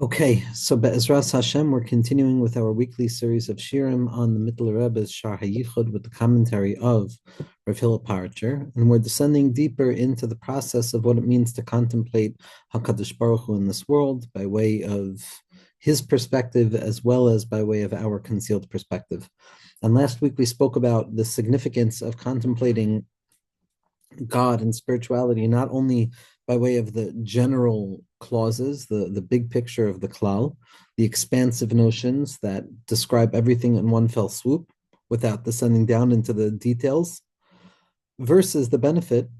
Okay, so Be'ezras Hashem, we're continuing with our weekly series of Shirim on the Mitteler Rebbe's Shaar HaYichud with the commentary of Rav Hillel Parcher, and we're descending deeper into the process of what it means to contemplate HaKadosh Baruch Hu in this world by way of his perspective as well as by way of our concealed perspective. And last week we spoke about the significance of contemplating God and spirituality, not only by way of the general clauses, the big picture of the klal, the expansive notions that describe everything in one fell swoop without descending down into the details, versus the benefit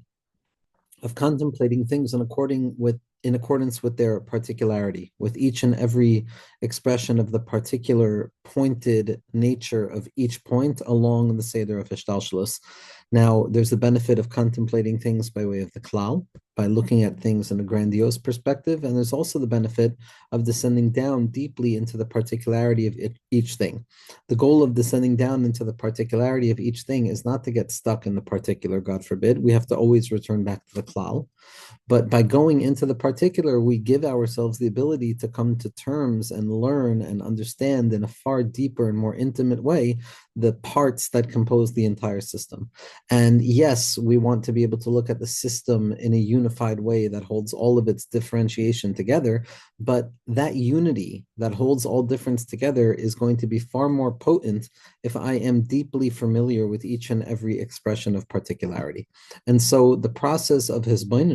of contemplating things in accordance with their particularity, with each and every expression of the particular pointed nature of each point along the Seder of Hishtalshelus. Now, there's the benefit of contemplating things by way of the klal, by looking at things in a grandiose perspective, and there's also the benefit of descending down deeply into the particularity of each thing. The goal of descending down into the particularity of each thing is not to get stuck in the particular, God forbid. We have to always return back to the klal. But by going into the particular, we give ourselves the ability to come to terms and learn and understand in a far deeper and more intimate way the parts that compose the entire system. And yes, we want to be able to look at the system in a unified way that holds all of its differentiation together. But that unity that holds all difference together is going to be far more potent if I am deeply familiar with each and every expression of particularity. And so the process of his Binah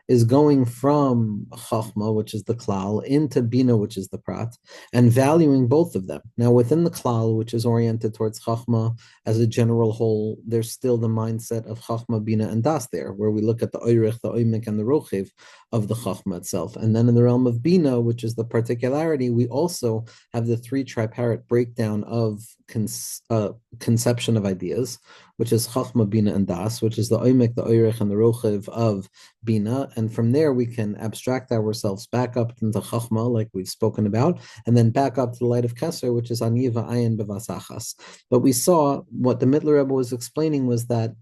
is going from Chochma, which is the klal, into Binah, which is the prat, and valuing both of them. Now, within the klal, which is oriented towards Chochma as a general whole, there's still the mindset of Chochma, Binah, and Das there, where we look at the Oirich, the Oimik, and the Rochev of the Chochma itself. And then in the realm of Binah, which is the particularity, we also have the three tripartite breakdown of conception of ideas, which is Chochma, Binah, and Das, which is the Oimik, the Oirich, and the Rochev of Binah. And from there, we can abstract ourselves back up into Chochma, like we've spoken about, and then back up to the light of Keser, which is Aniva Ayin Bevasachas. But we saw what the Mitteler Rebbe was explaining was that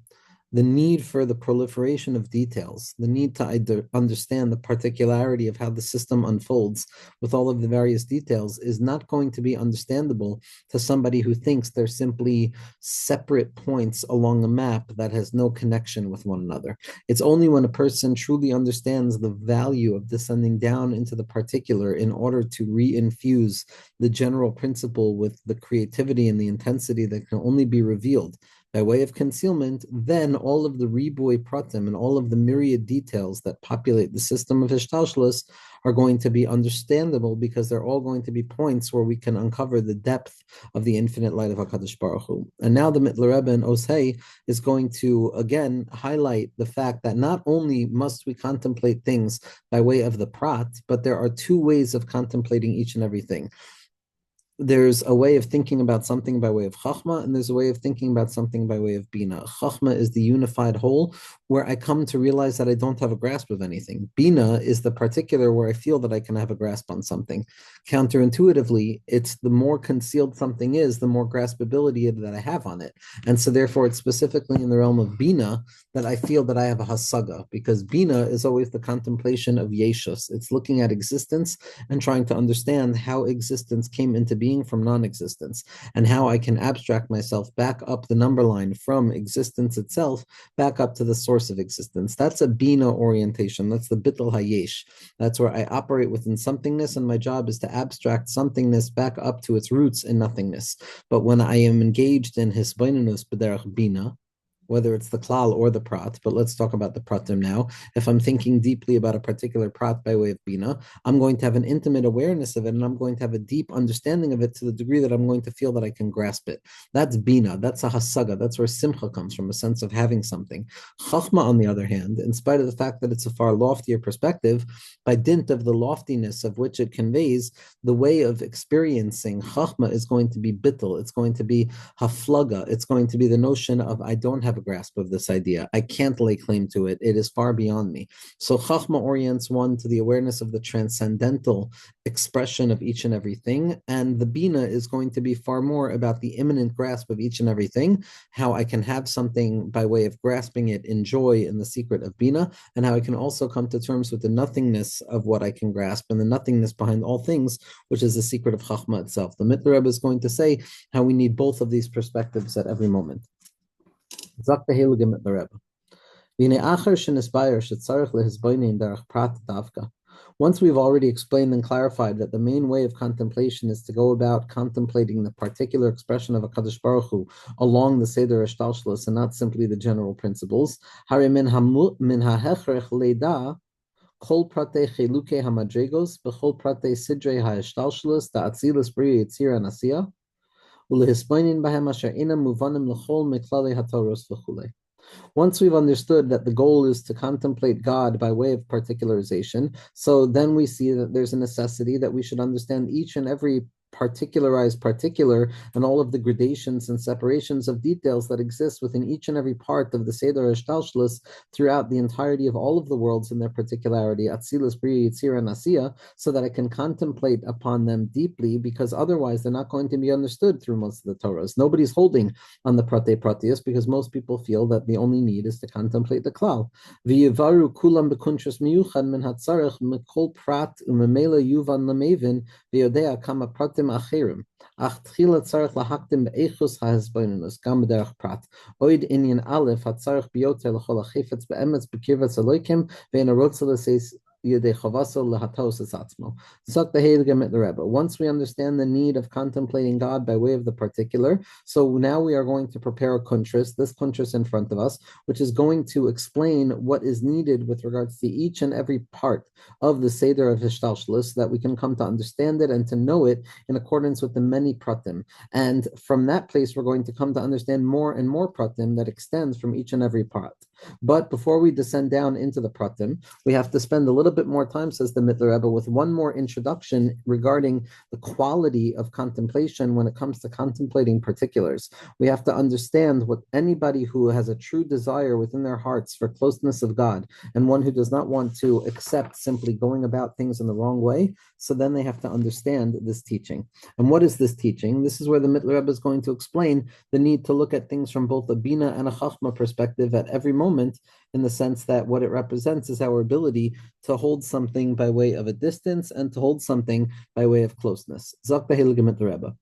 the need for the proliferation of details, the need to understand the particularity of how the system unfolds with all of the various details is not going to be understandable to somebody who thinks they're simply separate points along a map that has no connection with one another. It's only when a person truly understands the value of descending down into the particular in order to reinfuse the general principle with the creativity and the intensity that can only be revealed by way of concealment, then all of the riboy pratim and all of the myriad details that populate the system of Hishtalshelus are going to be understandable because they're all going to be points where we can uncover the depth of the infinite light of HaKadosh Baruch Hu. And now the Mitteler Rebbe in Osei is going to again highlight the fact that not only must we contemplate things by way of the prat, but there are two ways of contemplating each and everything. There's a way of thinking about something by way of Chochma, and there's a way of thinking about something by way of Binah. Chochma is the unified whole where I come to realize that I don't have a grasp of anything. Binah is the particular where I feel that I can have a grasp on something. Counterintuitively, it's the more concealed something is, the more graspability that I have on it. And so therefore, it's specifically in the realm of Binah that I feel that I have a hasaga, because Binah is always the contemplation of Yeshus. It's looking at existence and trying to understand how existence came into being from non-existence, and how I can abstract myself back up the number line from existence itself back up to the source of existence. That's a Binah orientation. That's the Bittul Hayesh. That's where I operate within somethingness, and my job is to abstract somethingness back up to its roots in nothingness. But when I am engaged in Hisbeinunus B'derech Binah, whether it's the klal or the prat, but let's talk about the pratim now. If I'm thinking deeply about a particular prat by way of Binah, I'm going to have an intimate awareness of it, and I'm going to have a deep understanding of it to the degree that I'm going to feel that I can grasp it. That's Binah. That's a hasaga. That's where simcha comes from, a sense of having something. Chochma, on the other hand, in spite of the fact that it's a far loftier perspective, by dint of the loftiness of which it conveys, the way of experiencing Chochma is going to be bittul. It's going to be haflaga. It's going to be the notion of I don't have a a grasp of this idea. I can't lay claim to it. It is far beyond me. So Chochma orients one to the awareness of the transcendental expression of each and everything, and the Binah is going to be far more about the imminent grasp of each and everything, how I can have something by way of grasping it in joy in the secret of Binah, and how I can also come to terms with the nothingness of what I can grasp and the nothingness behind all things, which is the secret of Chochma itself. The Mitteler Rebbe is going to say how we need both of these perspectives at every moment. Sagt der Heilige Mitteler Rebbe. Once we've already explained and clarified that the main way of contemplation is to go about contemplating the particular expression of a Kadosh Baruch Hu along the Seder Hashtalshalos and not simply the general principles, Kol prate cheluke hamadregos, bechol prate sidrei ha'eshtalshalos, ta'atzilas bri yitzira nasiya, ulehispainin bahem asher inam muvanim lechol meklale hatoros v'chulei. Once we've understood that the goal is to contemplate God by way of particularization, so then we see that there's a necessity that we should understand each and every particularized particular and all of the gradations and separations of details that exist within each and every part of the Seder Hashtalshalos throughout the entirety of all of the worlds in their particularity, Atzilus, Bria, Yitzira, and Asiya, so that I can contemplate upon them deeply, because otherwise they're not going to be understood through most of the Torahs. Nobody's holding on the Prate Pratius because most people feel that the only need is to contemplate the Klal. V'yivaru kulam b'kuntrus miyuchad min hatzarech mikol prat umemela yuvan lamevin v'yodea kama pratim achirim. Ach tchila tzarech lahaktim be'echus ha'hezbonenus gam b'derech prat. Oid inyan aleph hatzarech biyoter l'chol ha'chifetz be'emetz b'kirvetz eloikim ve'en arotza l'seis. Once we understand the need of contemplating God by way of the particular, so now we are going to prepare a kuntris, this kuntris in front of us, which is going to explain what is needed with regards to each and every part of the Seder of Hishtalshalos, so that we can come to understand it and to know it in accordance with the many pratim. And from that place, we're going to come to understand more and more pratim that extends from each and every part. But before we descend down into the pratim, we have to spend a little bit more time, says the Mitteler Rebbe, with one more introduction regarding the quality of contemplation when it comes to contemplating particulars. We have to understand what anybody who has a true desire within their hearts for closeness of God, and one who does not want to accept simply going about things in the wrong way, so then they have to understand this teaching. And what is this teaching? This is where the Mitteler Rebbe is going to explain the need to look at things from both a Binah and a Chochma perspective at every moment, in the sense that what it represents is our ability to hold something by way of a distance and to hold something by way of closeness. Zok the Rebbe.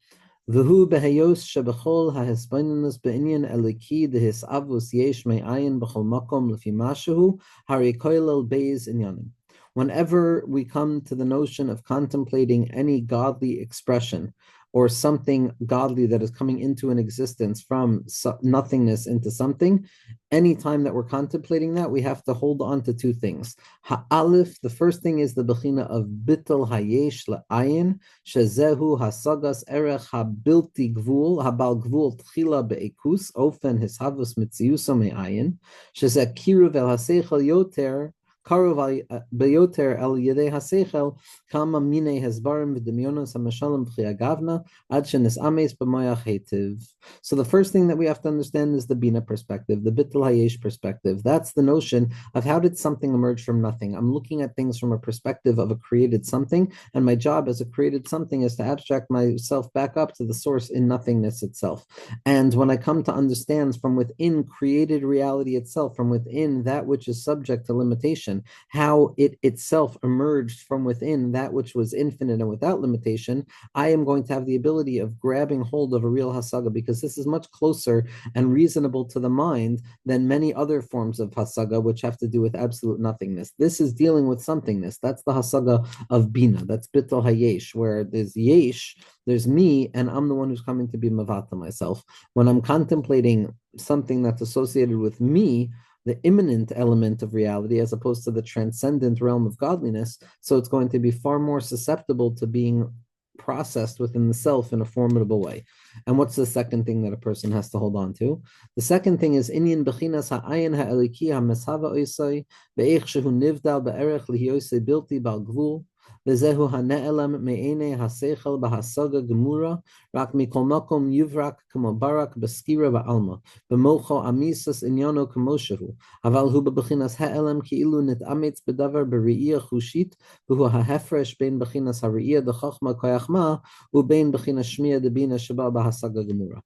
V'hu behayos shebechol ha'hesbonenus be'inyan eliki dehis avus yesh me'ayin b'chol makom lefi mashu hari koilel beis inyanim. Whenever we come to the notion of contemplating any godly expression or something godly that is coming into an existence from nothingness into something, anytime that we're contemplating that, we have to hold on to two things. Ha'alif, the first thing is the bechina of bittel hayesh la'ayin, shezehu hasagas erech habilti gvul, habal gvul tchila be'ekus, ofen hishavus mitziusa me'ayin, shezeh kiruv el haseichel yoter, Karuv beyoter el yedei haseichel kama mine hezbarim v'demyonos hamashalim v'chiagavna ad shenis ames b'mayach hetiv. So the first thing that we have to understand is the Binah perspective, the Bittul Hayesh perspective. That's the notion of how did something emerge from nothing. I'm looking at things from a perspective of a created something, and my job as a created something is to abstract myself back up to the source in nothingness itself. And when I come to understand from within created reality itself, from within that which is subject to limitation, how it itself emerged from within that which was infinite and without limitation, I am going to have the ability of grabbing hold of a real hasaga, because this is much closer and reasonable to the mind than many other forms of hasaga, which have to do with absolute nothingness. This is dealing with somethingness. That's the hasaga of Binah. That's bittul hayesh, where there's yesh, there's me, and I'm the one who's coming to be mavata myself. When I'm contemplating something that's associated with me, the immanent element of reality, as opposed to the transcendent realm of godliness, so it's going to be far more susceptible to being processed within the self in a formidable way. And what's the second thing that a person has to hold on to? The second thing is inyan bechinas ha'ayin ha'eliki ha'meshava oisai be'ech shehu nivdal be'erech lihiyosei bilti bal gvul V'zehu hane'elam me'enei haseichel b'hasaga gemura, rak mikol makom yuvrak k'mo barak b'skira ba'alma, b'mocho amisas inyano k'moshehu, aval hu b'bechinas ha'elam ki'ilu nit'amitz b'davar b're'iyah chushit, v'hu ha'hefresh bein bechinas ha're'iyah d'chochma koyachma, u'bein bechinas shmiya d'bina sheba b'hasaga gemura.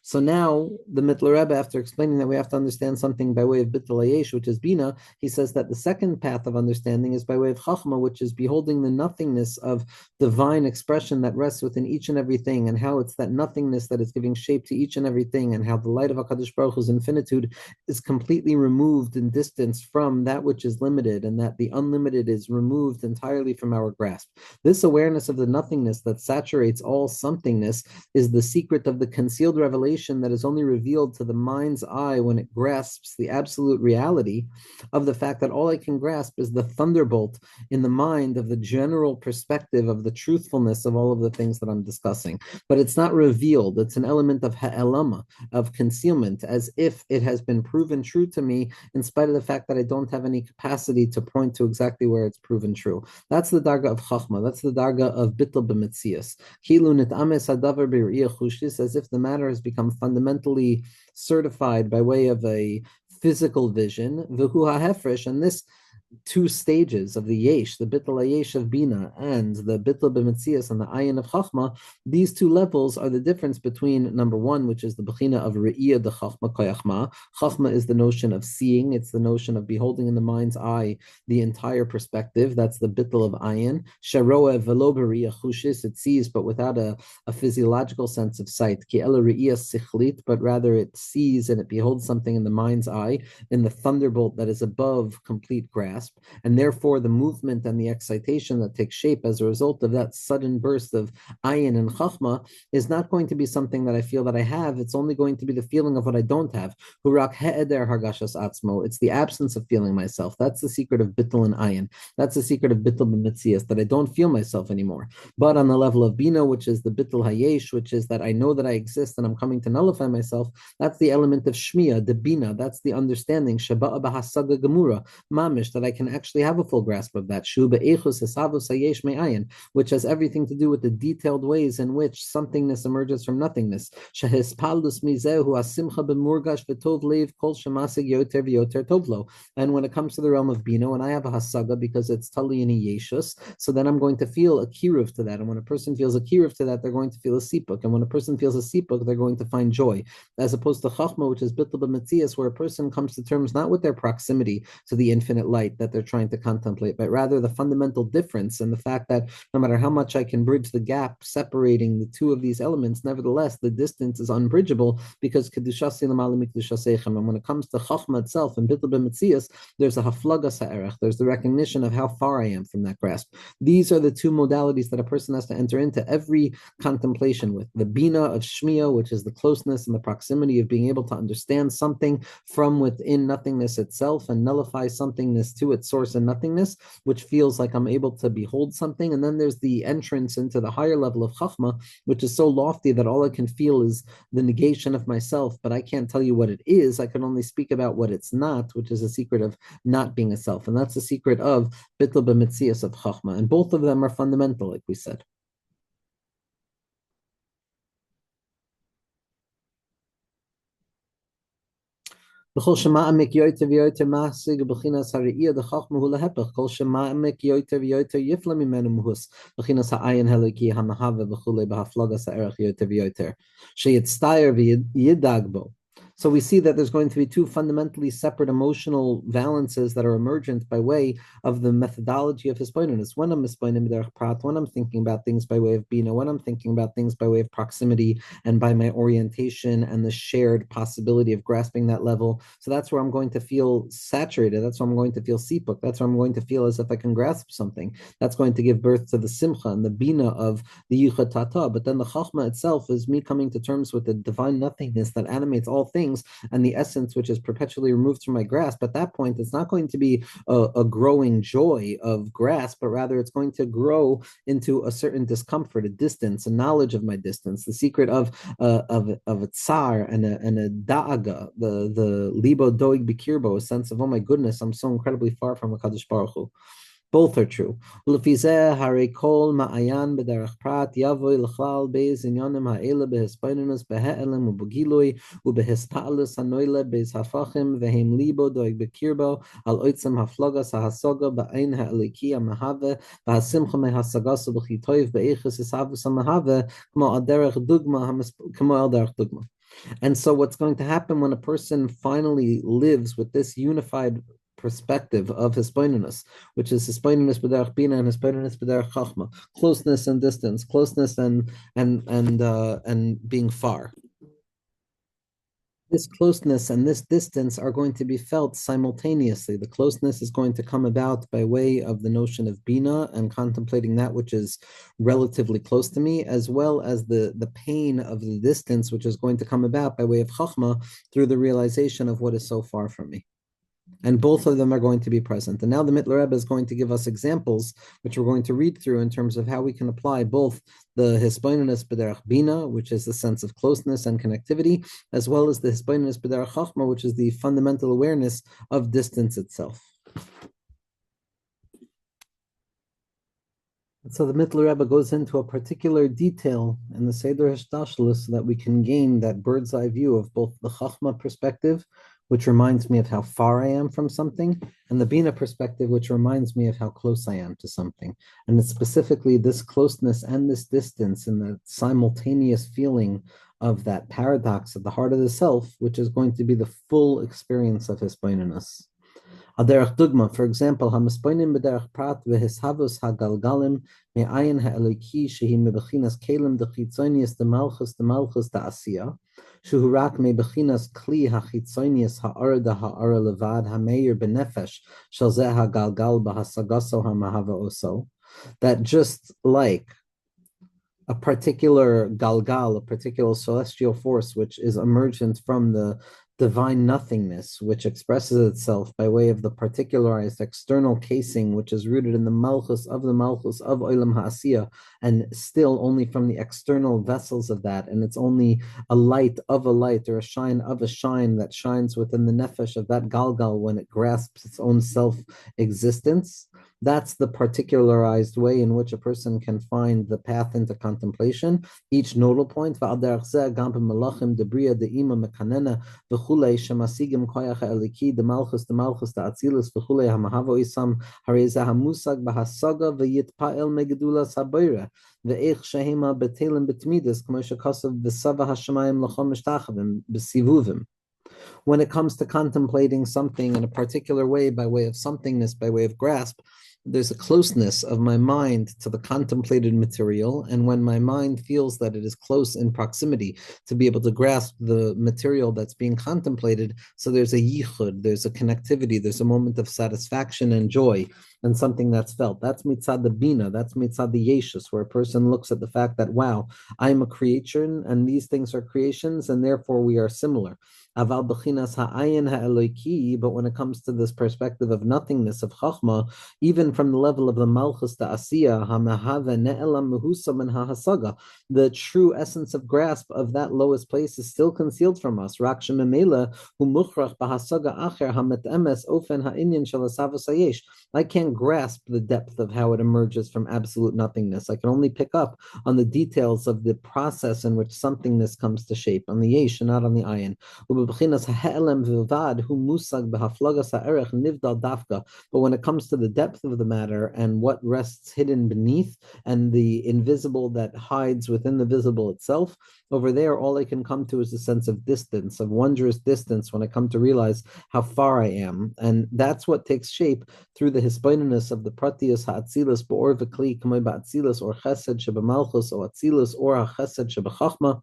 So now the Mitteler Rebbe, after explaining that we have to understand something by way of Bittul Hayesh, which is Binah, he says that the second path of understanding is by way of Chochma, which is beholding the nothingness of divine expression that rests within each and everything, and how it's that nothingness that is giving shape to each and everything, and how the light of HaKadosh Baruch Hu's infinitude is completely removed and distanced from that which is limited, and that the unlimited is removed entirely from our grasp. This awareness of the nothingness that saturates all somethingness is the secret of the concealed revelation that is only revealed to the mind's eye when it grasps the absolute reality of the fact that all I can grasp is the thunderbolt in the mind of the general perspective of the truthfulness of all of the things that I'm discussing. But it's not revealed. It's an element of ha'elama, of concealment, as if it has been proven true to me in spite of the fact that I don't have any capacity to point to exactly where it's proven true. That's the darga of Chochma. That's the darga of bittul b'metzias. As if the matter has become fundamentally certified by way of a physical vision, and this two stages of the yesh, the bittul yesh of bina, and the bittul b'metzias and the ayin of chachma. These two levels are the difference between number one, which is the bechina of re'iyah de chachma koyachma. Chachma is the notion of seeing; it's the notion of beholding in the mind's eye the entire perspective. That's the bittul of ayin. Sharoa velo b're'iyah chushis; it sees, but without a physiological sense of sight. Ki ela re'iyah sichlit, but rather it sees and it beholds something in the mind's eye, in the thunderbolt that is above complete grasp. And therefore the movement and the excitation that takes shape as a result of that sudden burst of ayin and chachma is not going to be something that I feel that I have. It's only going to be the feeling of what I don't have. Hurak he'eder hargashas atzmo. It's the absence of feeling myself. That's the secret of bittul and ayin. That's the secret of bittul b'metzias, that I don't feel myself anymore. But on the level of bina, which is the bittul hayesh, which is that I know that I exist and I'm coming to nullify myself, that's the element of shmiya, the bina. That's the understanding, shaba'a b'hasaga gemura, mamish, that I can actually have a full grasp of that, which has everything to do with the detailed ways in which somethingness emerges from nothingness. And when it comes to the realm of Bino, and I have a hasaga because it's tali in yeshus, so then I'm going to feel a kiruv to that. And when a person feels a kiruv to that, they're going to feel a sipuk. And when a person feels a sipuk, they're going to find joy. As opposed to chachma, which is bittul b'metzias, where a person comes to terms not with their proximity to the infinite light that they're trying to contemplate, but rather the fundamental difference and the fact that no matter how much I can bridge the gap separating the two of these elements, nevertheless, the distance is unbridgeable because kedushasi l'malim mikdushaseichem. And when it comes to chachma itself and bittul b'metzias, there's a haflaga sa'erech, there's the recognition of how far I am from that grasp. These are the two modalities that a person has to enter into every contemplation with. The bina of shmiya, which is the closeness and the proximity of being able to understand something from within nothingness itself and nullify somethingness to its source and nothingness, which feels like I'm able to behold something. And then there's the entrance into the higher level of chachma, which is so lofty that all I can feel is the negation of myself, but I can't tell you what it is. I can only speak about what it's not, which is a secret of not being a self. And that's the secret of bittul b'metzias of chachma. And both of them are fundamental, like we said. B'chol shema'amek yoter v'yoter ma'asig b'chinas ha're'iyah d'chachma hu lehepech. Kol shema'amek yoter v'yoter yifla mimenu muhus b'chinas ha'ayin heliki ha'mahave b'chulei b'haflagas ha'erech yoter v'yoter sheyitztayer v'yidag bo. So we see that there's going to be two fundamentally separate emotional valences that are emergent by way of the methodology of hispoinus. When I'm hispoinim derech prat, when I'm thinking about things by way of bina, when I'm thinking about things by way of proximity and by my orientation and the shared possibility of grasping that level. So that's where I'm going to feel saturated. That's where I'm going to feel sipuk. That's where I'm going to feel as if I can grasp something. That's going to give birth to the simcha and the bina of the yichud tata. But then the chachma itself is me coming to terms with the divine nothingness that animates all things and the essence which is perpetually removed from my grasp. At that point, it's not going to be a growing joy of grasp, but rather it's going to grow into a certain discomfort, a distance, a knowledge of my distance, the secret of a tsar and a da'aga, the libo doig bikirbo, a sense of, oh my goodness, I'm so incredibly far from HaKadosh Baruch Hu. Both are true. ולפי זה, הרי כל מעיין בדרך פרט יבוא לכלל בייז עניונים האלה בהספינינוס, בהעלם ובגילוי ובהספעלוס הנוילה בייז הפכים והם ליבו דואג בקרבו על עצם הפלוגס ההסוגה בעין האליקי המהווה והשמחה מהשגסו בכי טוב באיכס הסבוס המהווה כמו על דרך דוגמה. And so what's going to happen when a person finally lives with this unified perspective of hisbonenus, which is hisbonenus b'derech Binah and hisbonenus b'derech Chochma, closeness and distance, closeness and being far. This closeness and this distance are going to be felt simultaneously. The closeness is going to come about by way of the notion of Binah and contemplating that which is relatively close to me, as well as the pain of the distance, which is going to come about by way of Chochma through the realization of what is so far from me. And both of them are going to be present. And now the Mitteler Rebbe is going to give us examples, which we're going to read through in terms of how we can apply both the hisbonenus b'derech Binah, which is the sense of closeness and connectivity, as well as the hisbonenus b'derech Chochma, which is the fundamental awareness of distance itself. So the Mitteler Rebbe goes into a particular detail in the Seder Hishtashlis so that we can gain that bird's eye view of both the Chochma perspective, which reminds me of how far I am from something, and the Binah perspective, which reminds me of how close I am to something. And it's specifically this closeness and this distance and the simultaneous feeling of that paradox at the heart of the self, which is going to be the full experience of hisbonenus. Aderech dugma, for example, hamispoinim b'derech prat v'hishavus hagalgalim me'ayin ha'eliki shehi mebechinas kelim dechitzonius demalchus da'asiya shehu rak mebechinas kli hachitzonius ha'arda ha'ara levad ha'meir b'nefesh shel zeh hagalgal b'hasagaso ha'mahava oso. That just like a particular galgal, a particular celestial force, which is emergent from the divine nothingness, which expresses itself by way of the particularized external casing, which is rooted in the malchus of Olam Ha'asiyah, and still only from the external vessels of that, and it's only a light of a light or a shine of a shine that shines within the nefesh of that galgal when it grasps its own self-existence. That's the particularized way in which a person can find the path into contemplation. Each nodal point, וכולי שמשיגים כוח האלוקי דמלכוס דאצילוס וכולי המהבו איסם הרי זה המושג בהשגה ויתפעל מגדולת הבורא ואיך שהמה בטלים בתמידס כמו שכתוב וסבא השמיים לכם משתחווים בסיבובים. When it comes to contemplating something in a particular way, by way of somethingness, by way of grasp, there's a closeness of my mind to the contemplated material. And when my mind feels that it is close in proximity to be able to grasp the material that's being contemplated, so there's a HaYichud, there's a connectivity, there's a moment of satisfaction and joy and something that's felt. That's mitzad the Binah, that's mitzad the Yeshus, where a person looks at the fact that, wow, I'm a creation and these things are creations and therefore we are similar. Aval b'chinas ha'ayin ha'eloki, but when it comes to this perspective of nothingness, of Chochma, even from the level of the Malchus Ta'asiyah, ha'mehave ne'elam mehusa min ha'hasaga, the true essence of grasp of that lowest place is still concealed from us. Rak shememela hu muchrach b'hasaga acher ha'met-emes ofen ha'inyan shel hasavos hayesh. I can't grasp the depth of how it emerges from absolute nothingness. I can only pick up on the details of the process in which somethingness comes to shape, on the yesh and not on the ayin. But when it comes to the depth of the matter and what rests hidden beneath and the invisible that hides within the visible itself, over there, all I can come to is a sense of distance, of wondrous distance when I come to realize how far I am. And that's what takes shape through the hisbonenus of the pratius ha'atzilus ba'or v'kli kamei ba'atzilus or chesed shebemalchus or atzilus or chesed shebechachma.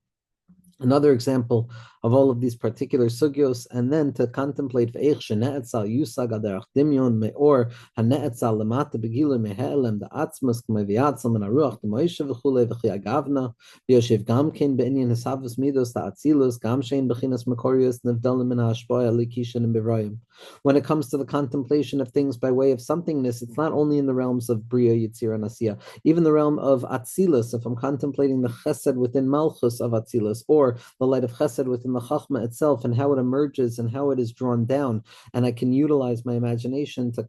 Another example of all of these particular sugyos, and then to contemplate ve'ech shene'etzal yusag aderach dimyon me'or hane'etzal lemata begilu me'he'elem da'atzmus k'mei v'yatzal min haruach d'moishe v'chulei v'chi agavna v'yoshev gam kein be'inyan hisavus midos da'atzilus gam shein b'chinas mekorius nevdalim min ha'ashpoya likishin and b'royim. When it comes to the contemplation of things by way of somethingness, it's not only in the realms of Bria, Yitzir, and Asiya, even the realm of Atzilus, if I'm contemplating the Chesed within Malchus of Atzilus, or the light of Chesed within the Chochma itself and how it emerges and how it is drawn down, and I can utilize my imagination to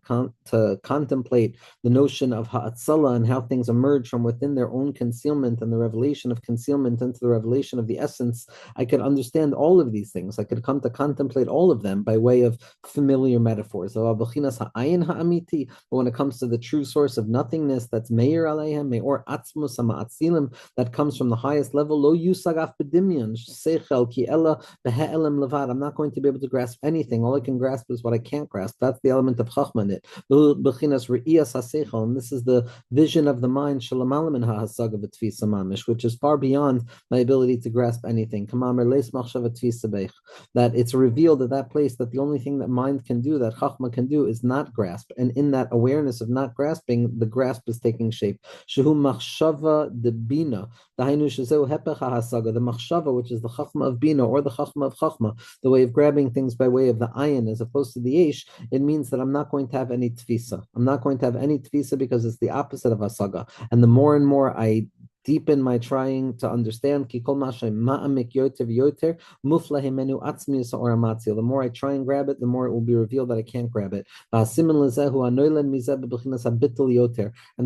contemplate the notion of ha'atzala and how things emerge from within their own concealment and the revelation of concealment into the revelation of the essence, I could understand all of these things. I could come to contemplate all of them by way of familiar metaphors. But when it comes to the true source of nothingness, that's meir aleihem, meor atzmus ha'ma'atzilim, that comes from the highest level, lo yusagaf b'dimyon, seichel ki ella behe'elim levad. I'm not going to be able to grasp anything. All I can grasp is what I can't grasp. That's the element of Chochma in it. And this is the vision of the mind, which is far beyond my ability to grasp anything. That it's revealed at that place that the only thing that mind can do, that Chochma can do, is not grasp. And in that awareness of not grasping, the grasp is taking shape. Shehu machshava de Binah, the machshava, which is the Chochma of Binah, or the Chochma of Chochma, the way of grabbing things by way of the ayin as opposed to the yesh. It means that I'm not going to have any tfisa. I'm not going to have any tfisa because it's the opposite of hasaga. And the more and more I deepen my trying to understand, the more I try and grab it, the more it will be revealed that I can't grab it. And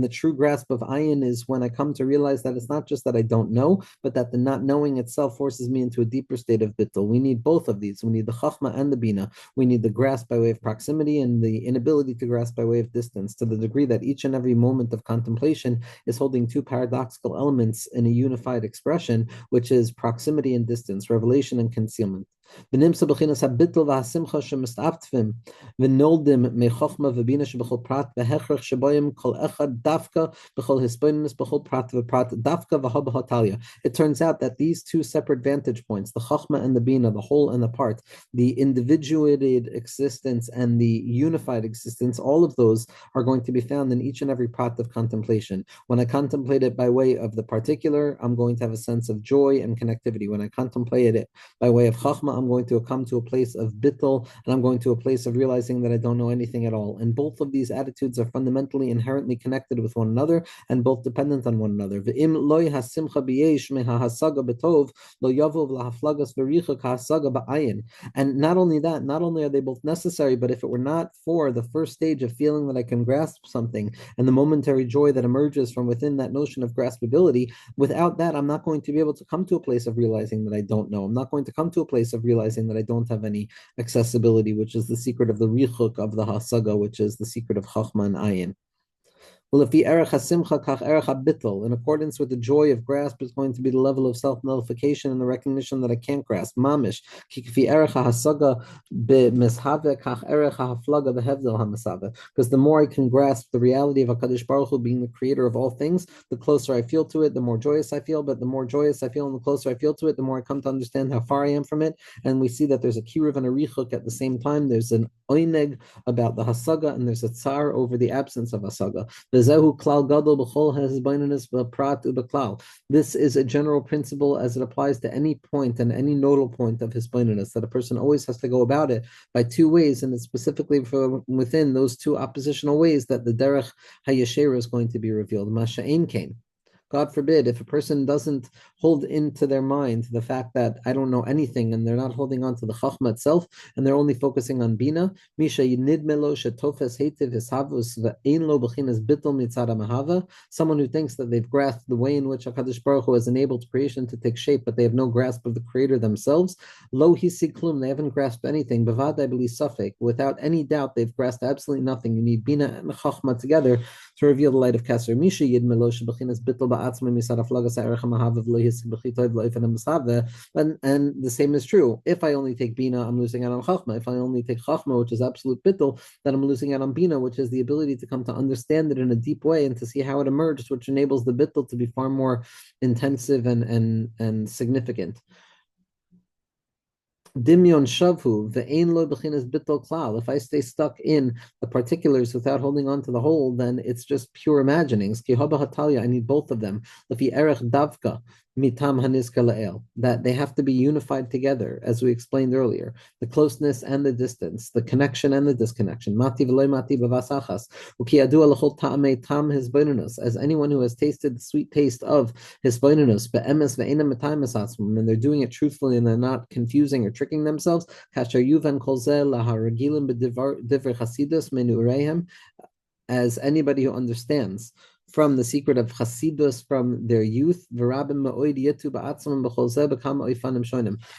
the true grasp of ayin is when I come to realize that it's not just that I don't know, but that the not knowing itself forces me into a deeper state of bittul. We need both of these. We need the chochma and the bina. We need the grasp by way of proximity and the inability to grasp by way of distance, to the degree that each and every moment of contemplation is holding two paradoxical elements in a unified expression, which is proximity and distance, revelation and concealment. ונמצא בחינת הביטול והשמחה שמסתעפים ונולדים מחוכמה ובינה שבכל פרט והכרח שבהם כל אחד דווקא בכל הסבוננס בכל פרט ופרט דווקא והבהתליה. It turns out that these two separate vantage points, the chochma and the bina, the whole and the part, the individuated existence and the unified existence, all of those are going to be found in each and every prat of contemplation. When I contemplate it by way of the particular, I'm going to have a sense of joy and connectivity. When I contemplate it by way of chochma, I'm going to come to a place of bittul, and I'm going to a place of realizing that I don't know anything at all. And both of these attitudes are fundamentally, inherently connected with one another and both dependent on one another. And not only that, not only are they both necessary, but if it were not for the first stage of feeling that I can grasp something and the momentary joy that emerges from within that notion of graspability, without that, I'm not going to be able to come to a place of realizing that I don't know. I'm not going to come to a place of realizing that I don't have any accessibility, which is the secret of the richuk of the hasaga, which is the secret of chachma and ayin. In accordance with the joy of grasp is going to be the level of self-nullification and the recognition that I can't grasp. Mamish. Because the more I can grasp the reality of HaKadosh Baruch Hu being the creator of all things, the closer I feel to it, the more joyous I feel. But the more joyous I feel and the closer I feel to it, the more I come to understand how far I am from it. And we see that there's a kiruv and a richuk at the same time. There's an oineg about the hasaga, and there's a tsar over the absence of hasaga. This is a general principle as it applies to any point and any nodal point of hisbonenus, that a person always has to go about it by two ways, and it's specifically from within those two oppositional ways that the derech hayesher is going to be revealed. Masha'in kain. God forbid, if a person doesn't hold into their mind the fact that I don't know anything, and they're not holding on to the Chochma itself, and they're only focusing on Bina, someone who thinks that they've grasped the way in which HaKadosh Baruch Hu has enabled creation to take shape, but they have no grasp of the Creator themselves, lo hisiklum, they haven't grasped anything, bavad I believe safek, without any doubt they've grasped absolutely nothing. You need Bina and Chochma together to reveal the light of Keser. Misha yid melosh b'chinas bittul ba'atzma misad aflagas ha'erech ha'mahav v'lo yisik b'chitoy v'lo ifen ha'masaveh. And the same is true. If I only take Bina, I'm losing out on Chochma. If I only take Chochma, which is absolute bittul, then I'm losing out on Bina, which is the ability to come to understand it in a deep way and to see how it emerged, which enables the bittul to be far more intensive and significant. Dimyon shavhu ve'ein lo b'chinas bittul klal. If I stay stuck in the particulars without holding on to the whole, then it's just pure imaginings. Ki haba hatalia, I need both of them. Lefi erech davka mitam hanizka la'el, that they have to be unified together, as we explained earlier, the closeness and the distance, the connection and the disconnection. Mati v'loy mati b'vasachas, uki yadua l'chol ta'amei tam hisbonenus, as anyone who has tasted the sweet taste of hisbonenus, be'emes ve'ena mitayim esatzmum, and they're doing it truthfully and they're not confusing or tricking themselves. Kasher yuvan kol zeh laharagilim b'divrei chasidus menu ureihem, as anybody who understands from the secret of Chasidus from their youth.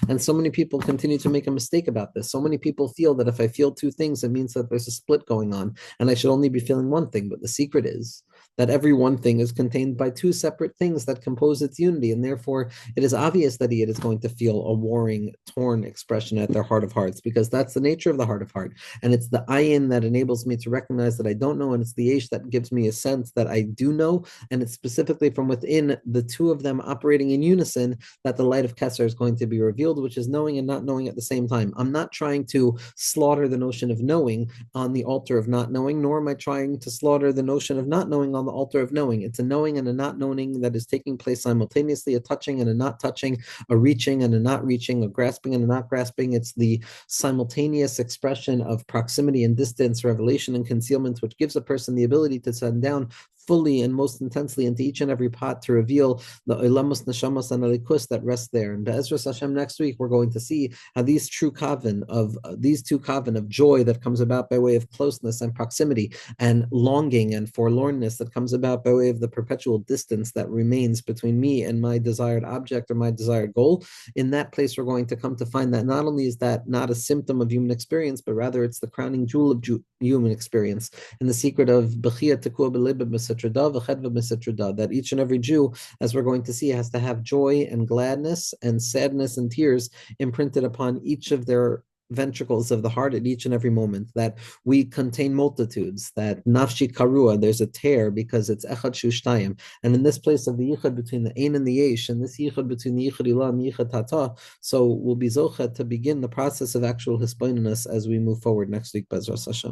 And so many people continue to make a mistake about this. So many people feel that if I feel two things, it means that there's a split going on, and I should only be feeling one thing. But the secret is that every one thing is contained by two separate things that compose its unity, and therefore it is obvious that it is going to feel a warring, torn expression at their heart of hearts, because that's the nature of the heart of heart. And it's the ayin that enables me to recognize that I don't know, and it's the yesh that gives me a sense that I do know, and it's specifically from within the two of them operating in unison that the light of Kesser is going to be revealed, which is knowing and not knowing at the same time. I'm not trying to slaughter the notion of knowing on the altar of not knowing, nor am I trying to slaughter the notion of not knowing on the altar of knowing. It's a knowing and a not knowing that is taking place simultaneously, a touching and a not touching, a reaching and a not reaching, a grasping and a not grasping. It's the simultaneous expression of proximity and distance, revelation and concealment, which gives a person the ability to send down fully and most intensely into each and every pot to reveal the Oilamos, Neshamos, and Alikus that rest there. And Be'ezras Hashem next week, we're going to see how these two kavan of joy that comes about by way of closeness and proximity, and longing and forlornness that comes about by way of the perpetual distance that remains between me and my desired object or my desired goal. In that place, we're going to come to find that not only is that not a symptom of human experience, but rather it's the crowning jewel of human experience, and the secret of Bechia Tekua Belibah Misatrada, V'chedva Misatrada, that each and every Jew, as we're going to see, has to have joy and gladness and sadness and tears imprinted upon each of their ventricles of the heart at each and every moment, that we contain multitudes, that nafshi karua, there's a tear because it's echad shushtaim. And in this place of the yichud between the ein and the yesh, and this yichud between the yichud ilah and the yichud tata, so we'll be zochet to begin the process of actual hisbonenus as we move forward next week, Bezras Hashem.